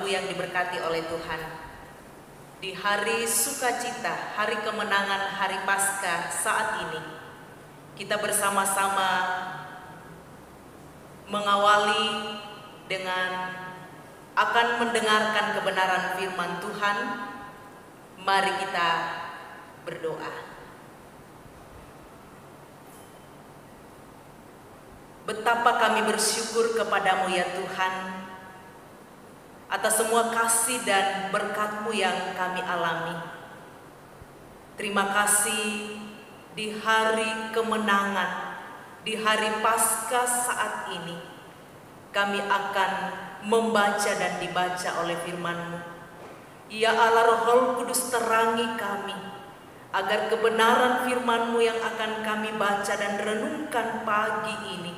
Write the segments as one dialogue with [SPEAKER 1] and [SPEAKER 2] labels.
[SPEAKER 1] Ibu yang diberkati oleh Tuhan, di hari sukacita, hari kemenangan, hari Paskah saat ini, kita bersama-sama mengawali dengan akan mendengarkan kebenaran firman Tuhan. Mari kita berdoa. Betapa kami bersyukur kepadamu ya Tuhan, atas semua kasih dan berkat-Mu yang kami alami. Terima kasih di hari kemenangan, di hari Paskah saat ini, kami akan membaca dan dibaca oleh firman-Mu. Ya Allah, Roh Kudus, terangi kami, agar kebenaran firman-Mu yang akan kami baca dan renungkan pagi ini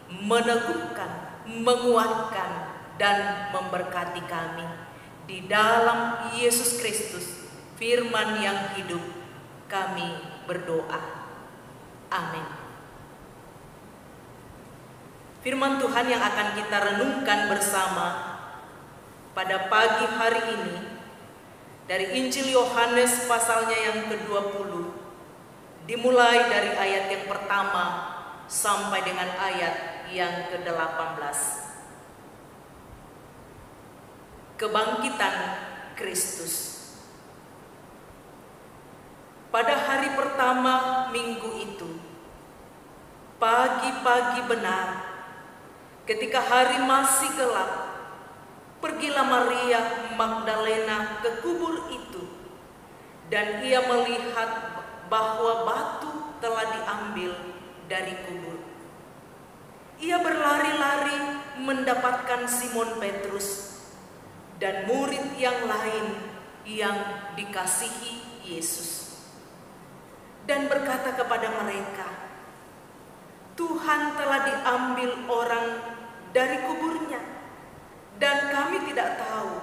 [SPEAKER 1] meneguhkan, menguatkan, dan memberkati kami. Di dalam Yesus Kristus, firman yang hidup, kami berdoa. Amin. Firman Tuhan yang akan kita renungkan bersama pada pagi hari ini dari Injil Yohanes pasalnya yang ke-20, dimulai dari ayat yang pertama sampai dengan ayat yang ke-18. Kebangkitan Kristus. Pada hari pertama minggu itu, pagi-pagi benar, ketika hari masih gelap, pergilah Maria Magdalena ke kubur itu, dan ia melihat bahwa batu telah diambil dari kubur. Ia berlari-lari mendapatkan Simon Petrus dan murid yang lain yang dikasihi Yesus, dan berkata kepada mereka, "Tuhan telah diambil orang dari kuburnya, dan kami tidak tahu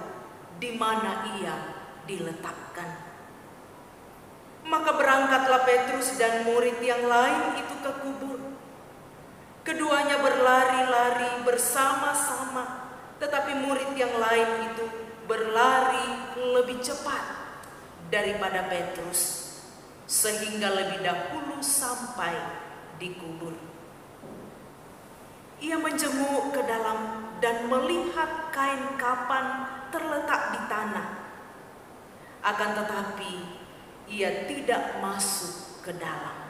[SPEAKER 1] di mana ia diletakkan." Maka berangkatlah Petrus dan murid yang lain itu ke kubur. Keduanya berlari-lari bersama-sama, tetapi murid yang lain itu berlari lebih cepat daripada Petrus, sehingga lebih dahulu sampai di kubur. Ia menjenguk ke dalam dan melihat kain kapan terletak di tanah. Akan tetapi ia tidak masuk ke dalam.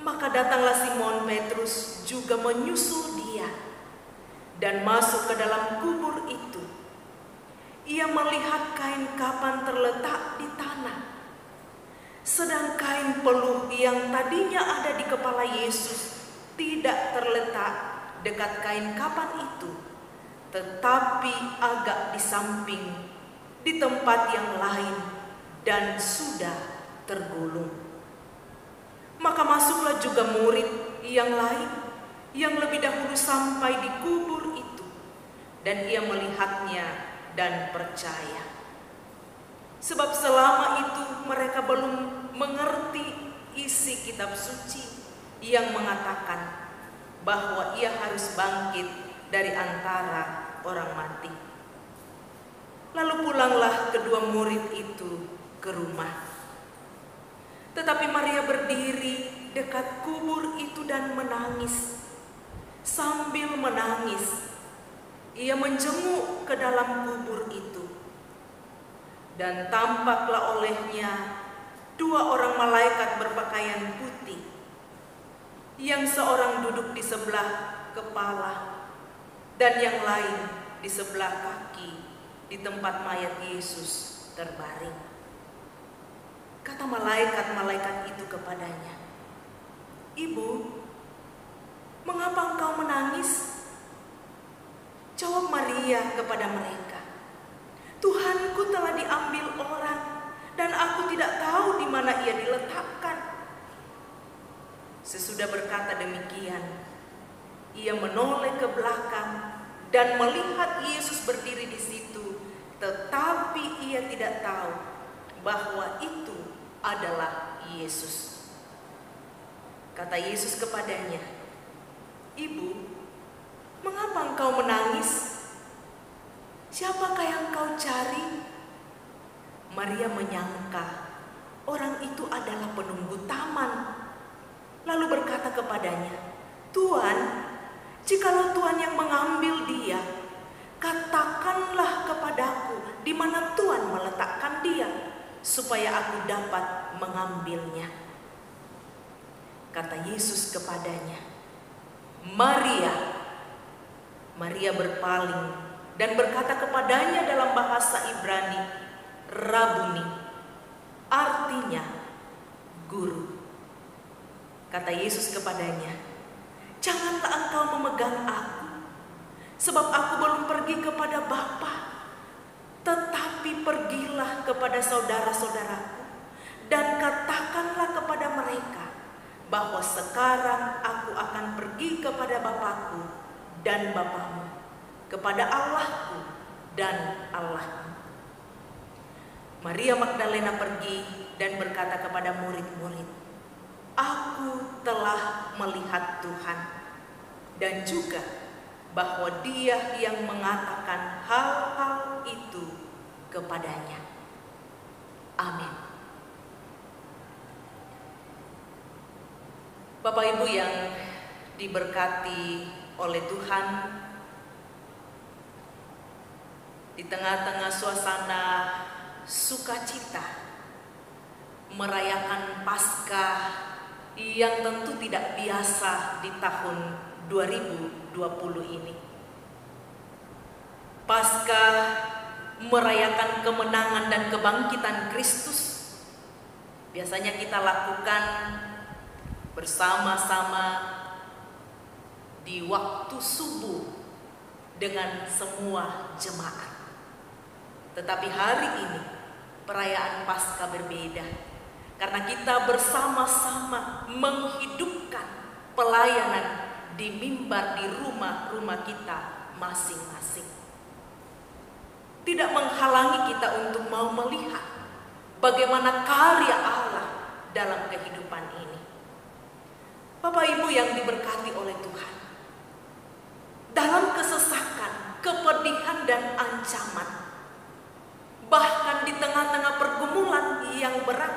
[SPEAKER 1] Maka datanglah Simon Petrus juga menyusul dia dan masuk ke dalam kubur itu. Ia melihat kain kapan terletak di tanah, sedang kain peluh yang tadinya ada di kepala Yesus tidak terletak dekat kain kapan itu, tetapi agak di samping, di tempat yang lain, dan sudah tergulung. Maka masuklah juga murid yang lain yang lebih dahulu sampai di kubur itu, dan ia melihatnya dan percaya. Sebab selama itu mereka belum mengerti isi kitab suci yang mengatakan bahwa ia harus bangkit dari antara orang mati. Lalu pulanglah kedua murid itu ke rumah. Tetapi Maria berdiri dekat kubur itu dan menangis. Sambil menangis, ia menjenguk ke dalam kubur itu. Dan tampaklah olehnya dua orang malaikat berpakaian putih, yang seorang duduk di sebelah kepala dan yang lain di sebelah kaki di tempat mayat Yesus terbaring. Kata malaikat-malaikat itu kepadanya, "Ibu, mengapa engkau menangis?" Jawab Maria kepada mereka, "Tuhanku telah diambil orang, dan aku tidak tahu di mana ia diletakkan." Sesudah berkata demikian, ia menoleh ke belakang dan melihat Yesus berdiri di situ, tetapi ia tidak tahu bahwa itu adalah Yesus. Kata Yesus kepadanya, "Ibu, mengapa engkau menangis? "Siapakah yang kau cari?" Maria menyangka orang itu adalah penunggu taman, lalu berkata kepadanya, "Tuan, jikalau Tuhan yang mengambil dia, katakanlah kepadaku di mana Tuhan meletakkan dia, supaya aku dapat mengambilnya." Kata Yesus kepadanya, "Maria." Maria berpaling dan berkata kepadanya dalam bahasa Ibrani, "Rabuni," artinya guru. Kata Yesus kepadanya, "Janganlah engkau memegang aku, sebab aku belum pergi kepada Bapa, tetapi pergilah kepada saudara-saudaraku dan katakanlah kepada mereka bahwa sekarang aku akan pergi kepada Bapakku dan Bapamu, kepada Allahku dan Allahmu." Maria Magdalena pergi dan berkata kepada murid-murid, "Aku telah melihat Tuhan, dan juga bahwa Dia yang mengatakan hal-hal itu kepadanya." Amin. Bapak Ibu yang diberkati oleh Tuhan, di tengah-tengah suasana sukacita merayakan Paskah yang tentu tidak biasa di tahun 2020 ini. Paskah merayakan kemenangan dan kebangkitan Kristus. Biasanya kita lakukan bersama-sama di waktu subuh dengan semua jemaat. Tetapi hari ini perayaan Paskah berbeda, karena kita bersama-sama menghidupkan pelayanan di mimbar di rumah-rumah kita masing-masing. Tidak menghalangi kita untuk mau melihat bagaimana karya Allah dalam kehidupan ini. Bapak Ibu yang diberkati oleh Tuhan, dalam kesesakan, kepedihan dan ancaman, bahkan di tengah-tengah pergumulan yang berat,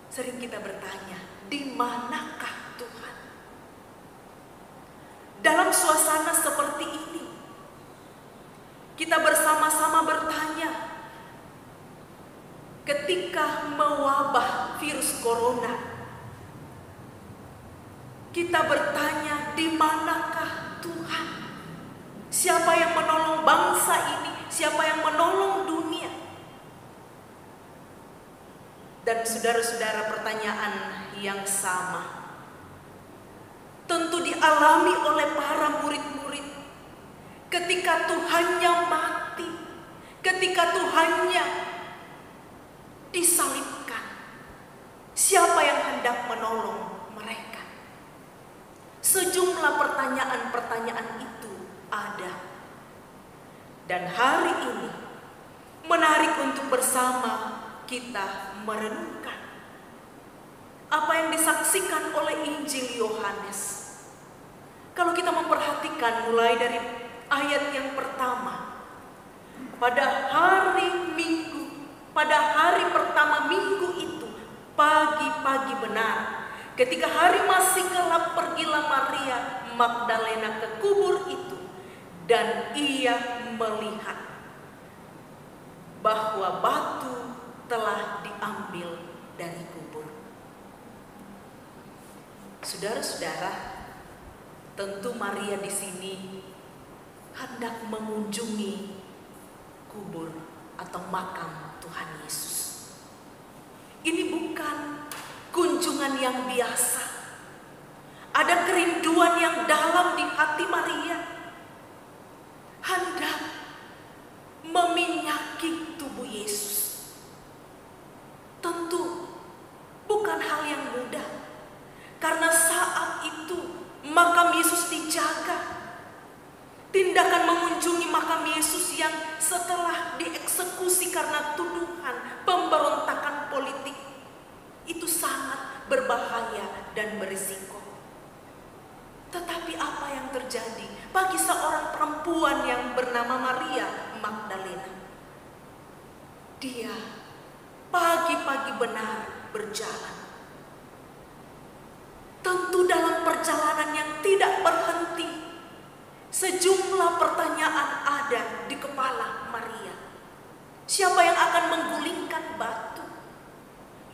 [SPEAKER 1] sering kita bertanya, di manakah Tuhan? Dalam suasana seperti ini, kita bersama-sama bertanya, ketika mewabah virus corona, kita bertanya, di manakah Tuhan? Siapa yang menolong bangsa ini? Siapa yang menolong dunia? Dan saudara-saudara, pertanyaan yang sama tentu dialami oleh para murid-murid ketika Tuhannya mati, ketika Tuhannya disalibkan. Siapa yang hendak menolong mereka? Sejumlah pertanyaan-pertanyaan itu ada. Dan hari ini menarik untuk bersama kita merenungkan apa yang disaksikan oleh Injil Yohanes. Kalau kita memperhatikan mulai dari ayat yang pertama, pada hari Minggu, pada hari pertama minggu itu, pagi-pagi benar, ketika hari masih gelap, pergilah Maria Magdalena ke kubur itu, dan ia melihat bahwa batu telah diambil dari kubur. Saudara-saudara, tentu Maria di sini hendak mengunjungi kubur atau makam Tuhan Yesus. Ini bukan kunjungan yang biasa. Ada kerinduan yang dalam di hati Maria, hendak meminyaki tubuh Yesus. Tentu bukan hal yang mudah, karena saat itu makam Yesus dijaga. Tindakan mengunjungi makam Yesus yang setelah dieksekusi karena tuduhan pemberontakan politik itu sangat berbahaya dan berisiko. Tetapi apa yang terjadi? bagi seorang perempuan yang bernama Maria Magdalena. Dia pagi-pagi benar berjalan. Tentu dalam perjalanan yang tidak berhenti, sejumlah pertanyaan ada di kepala Maria. Siapa yang akan menggulingkan batu?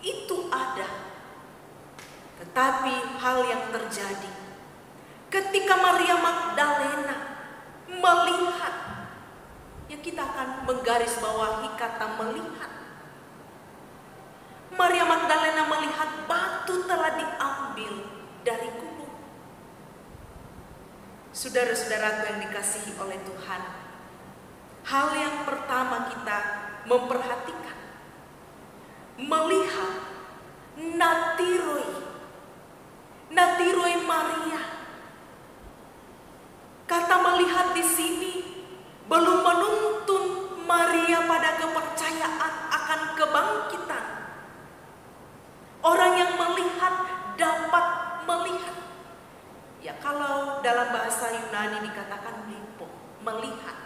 [SPEAKER 1] Itu ada. Tetapi hal yang terjadi ketika Maria Magdalena melihat, ya kita akan menggarisbawahi kata melihat. Maria Magdalena melihat batu telah diambil dari kubur. Saudara-saudaraku yang dikasihi oleh Tuhan, hal yang pertama kita memperhatikan, melihat natiroi Maria. Kata melihat di sini belum menuntun Maria pada kepercayaan akan kebangkitan. Orang yang melihat dapat melihat. Ya, kalau dalam bahasa Yunani dikatakan blipo, melihat.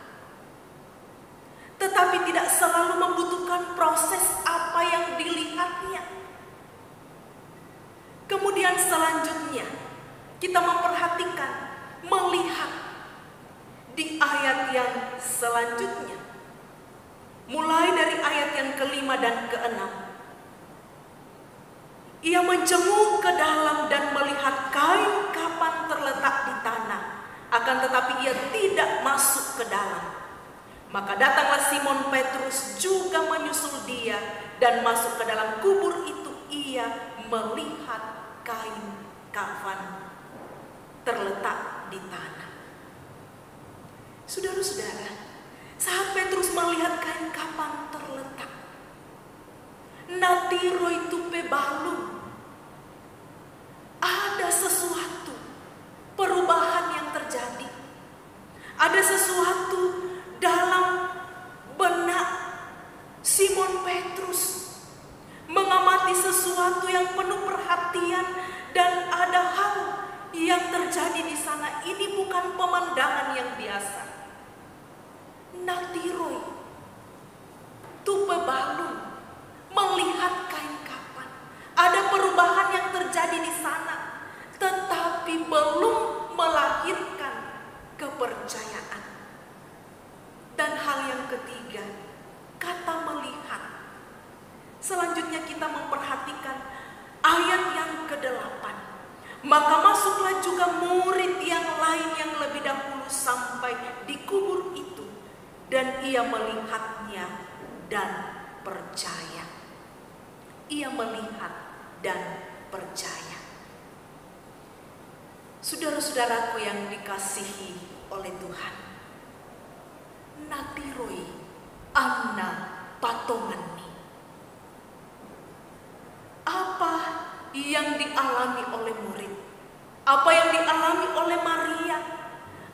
[SPEAKER 1] Tetapi tidak selalu membutuhkan proses apa yang dilihatnya. Kemudian selanjutnya kita memperhatikan melihat di ayat yang selanjutnya. Mulai dari ayat yang ke-5 dan ke-6. Ia menjenguk ke dalam dan melihat kain kapan terletak di tanah. Akan tetapi ia tidak masuk ke dalam. Maka datanglah Simon Petrus juga menyusul dia. Dan masuk ke dalam kubur itu ia melihat kain kafan terletak di tanah. Saudara-saudara, saat Petrus melihat kain kafan terletak, natiro itu pebalum. Ada sesuatu perubahan yang terjadi. Ada sesuatu dalam benak Simon Petrus mengamati sesuatu yang penuh perhatian, dan ada hal yang terjadi di sana. Ini bukan pemandangan yang biasa. Natiroi tupe balun melihat kain kapan. Ada perubahan yang terjadi di sana, tetapi belum melahirkan kepercayaan. Dan hal yang ketiga, kata melihat. Selanjutnya kita memperhatikan ayat yang ke-8. Maka masuklah juga murid yang lain yang lebih dahulu sampai di kubur itu, dan ia melihatnya dan percaya. Ia melihat dan percaya. Saudara-saudaraku yang dikasihi oleh Tuhan, natiroi anna patomani. Apa yang dialami oleh murid? Apa yang dialami oleh Maria?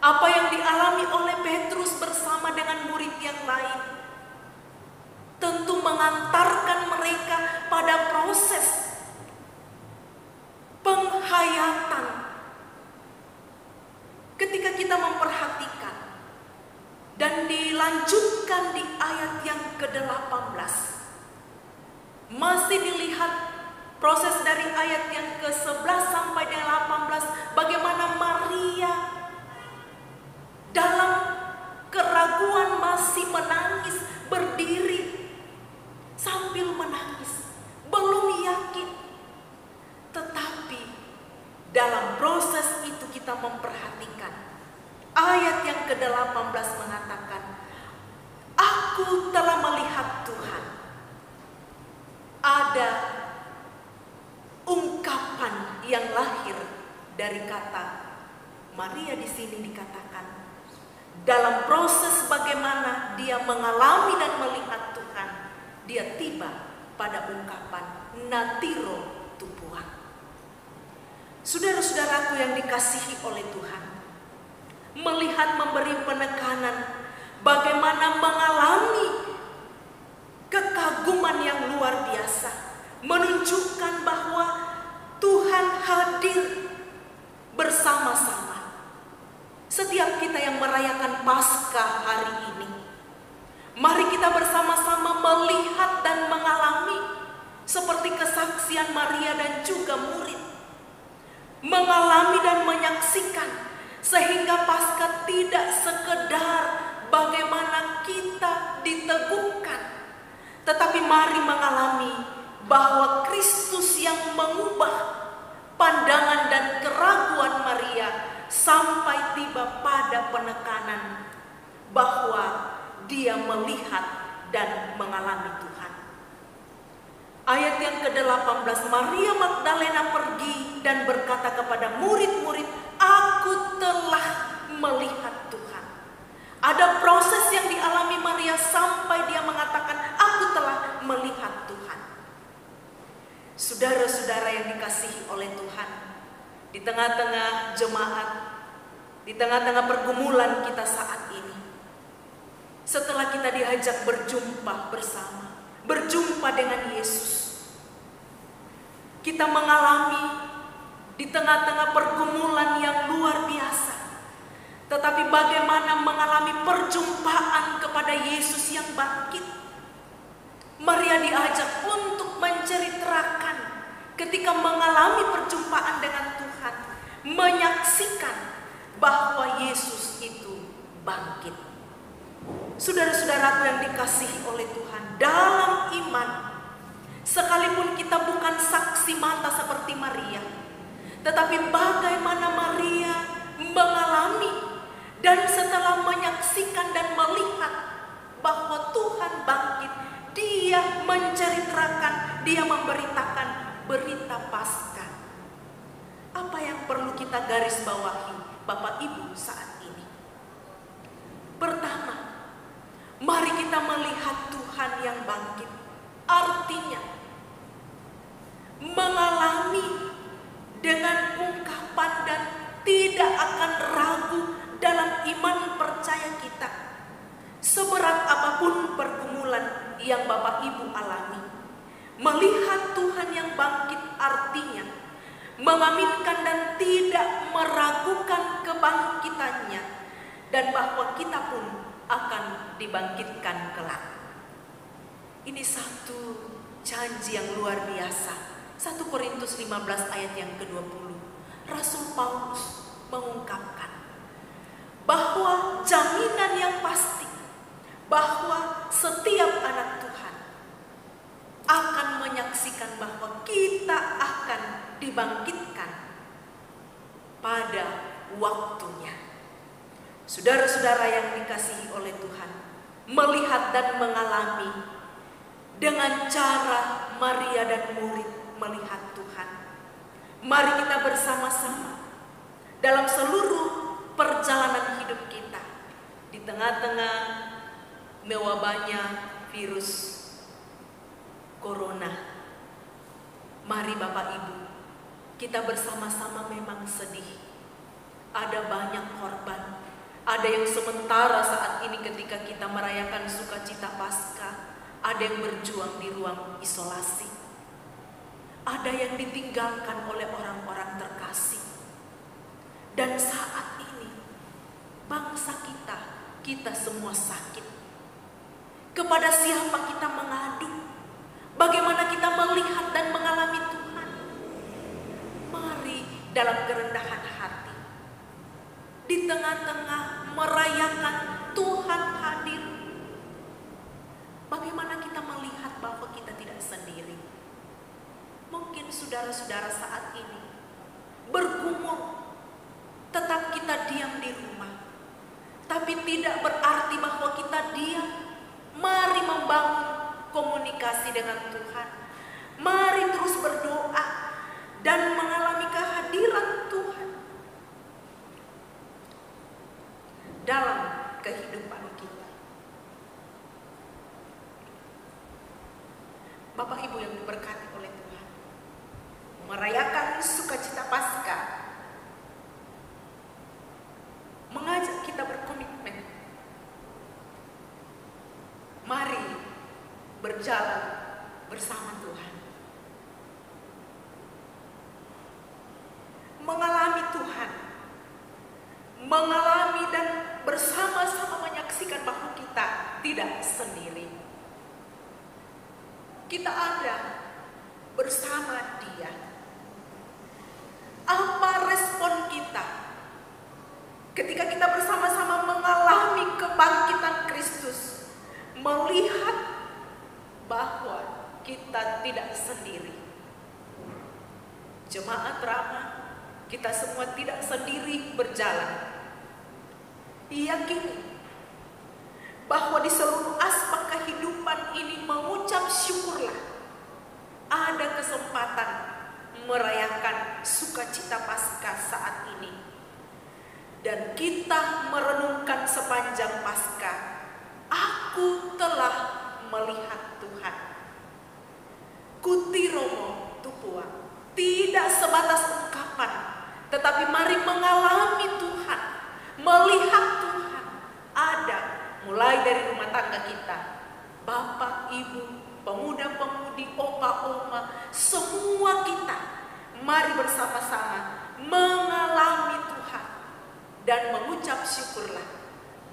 [SPEAKER 1] Apa yang dialami oleh Petrus bersama dengan murid yang lain? Tentu mengantarkan mereka pada proses penghayatan. Ketika kita memperhatikan dan dilanjutkan di ayat yang ke-18, masih dilihat proses dari ayat yang ke-11 sampai 18, bagaimana Maria dalam keraguan masih menangis, berdiri sambil menangis, belum yakin. Tetapi dalam proses itu kita memperhatikan ayat yang ke-18 mengatakan, aku telah melihat Tuhan. Ada ungkapan yang lahir dari kata Maria di sini dikatakan dalam proses bagaimana dia mengalami dan melihat Tuhan, dia tiba pada ungkapan natiro tupuang. Saudara-saudaraku yang dikasihi oleh Tuhan, melihat memberi penekanan bagaimana mengalami kekaguman yang luar biasa, menunjukkan bahwa Tuhan hadir bersama-sama. Setiap kita kita bersama-sama melihat dan mengalami seperti kesaksian Maria dan juga murid. Mengalami dan menyaksikan sehingga Paskah tidak sekedar bagaimana kita diteguhkan, tetapi mari mengalami bahwa Kristus yang mengubah pandangan dan keraguan Maria sampai tiba pada penekanan bahwa dia melihat dan mengalami Tuhan. Ayat yang ke-18, Maria Magdalena pergi dan berkata kepada murid-murid, "Aku telah melihat Tuhan." Ada proses yang dialami Maria sampai dia mengatakan, "Aku telah melihat Tuhan." Saudara-saudara yang dikasihi oleh Tuhan, di tengah-tengah jemaat, di tengah-tengah pergumulan kita saat ini, setelah kita diajak berjumpa bersama, berjumpa dengan Yesus, kita mengalami di tengah-tengah pergumulan yang luar biasa. Tetapi bagaimana mengalami perjumpaan kepada Yesus yang bangkit? Maria diajak untuk menceritakan ketika mengalami perjumpaan dengan Tuhan, menyaksikan bahwa Yesus itu bangkit. Saudara-saudaraku yang dikasihi oleh Tuhan, dalam iman, sekalipun kita bukan saksi mata seperti Maria, tetapi bagaimana Maria mengalami dan setelah menyaksikan dan melihat bahwa Tuhan bangkit, dia menceritakan, dia memberitakan berita Paskah. Apa yang perlu kita garis bawahi Bapak Ibu saat ini? Pertama, mari kita melihat Tuhan yang bangkit. Artinya mengalami dengan ungkapan dan tidak akan ragu dalam iman percaya kita. Seberat apapun pergumulan yang Bapak Ibu alami, melihat Tuhan yang bangkit artinya mengaminkan dan tidak meragukan kebangkitannya, dan bahwa kita pun akan dibangkitkan kelak. Ini satu janji yang luar biasa. 1 Korintus 15 ayat yang ke-20. Rasul Paulus mengungkapkan bahwa jaminan yang pasti bahwa setiap anak Tuhan akan menyaksikan bahwa kita akan dibangkitkan pada waktunya. Saudara-saudara yang dikasihi oleh Tuhan, melihat dan mengalami dengan cara Maria dan murid melihat Tuhan. Mari kita bersama-sama dalam seluruh perjalanan hidup kita, di tengah-tengah mewabahnya virus corona. Mari Bapak Ibu, kita bersama-sama memang sedih. Ada banyak korban. Ada yang sementara saat ini ketika kita merayakan sukacita Paskah, ada yang berjuang di ruang isolasi. Ada yang ditinggalkan oleh orang-orang terkasih. Dan saat ini bangsa kita semua sakit. Kepada siapa kita mengadu? Bagaimana kita melihat dan mengalami Tuhan? Mari dalam kerendahan hati, di tengah-tengah merayakan Tuhan hadir, bagaimana kita melihat bahwa kita tidak sendiri. Mungkin saudara-saudara saat ini bergumul, tetap kita diam di rumah, tapi tidak berarti bahwa kita diam. Mari membangun komunikasi dengan Tuhan. Mari terus berdoa dan mengalami kehadiran Tuhan dalam kehidupan kita. Bapak Ibu yang diberkati oleh Tuhan, merayakan sukacita Paskah mengajak kita berkomitmen. Mari berjalan bersama Tuhan, mengalami Tuhan, mengalami dan bersama-sama menyaksikan bahwa kita kita tidak sendiri. Kita ada bersama Dia. Apa respon kita ketika kita bersama-sama mengalami kebangkitan Kristus, melihat bahwa kita tidak sendiri? Jemaat Rama, kita semua tidak sendiri berjalan. Yakini bahwa di seluruh aspek kehidupan ini mengucap syukurlah, ada kesempatan merayakan sukacita Paskah saat ini. Dan kita merenungkan sepanjang Paskah, aku telah melihat Tuhan. Kutiromo tupua, tidak sebatas ungkapan, tetapi mari mengalami Tuhan, melihat Tuhan. Ada mulai dari rumah tangga kita, bapak, ibu, pemuda-pemudi, opa-oma, semua kita mari bersama-sama mengalami Tuhan dan mengucap syukurlah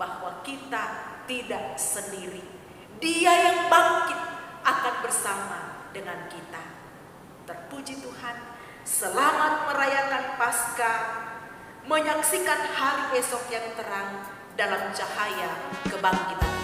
[SPEAKER 1] bahwa kita tidak sendiri. Dia yang bangkit akan bersama dengan kita. Terpuji Tuhan, selamat merayakan Paskah, menyaksikan hari esok yang terang dalam cahaya kebangkitan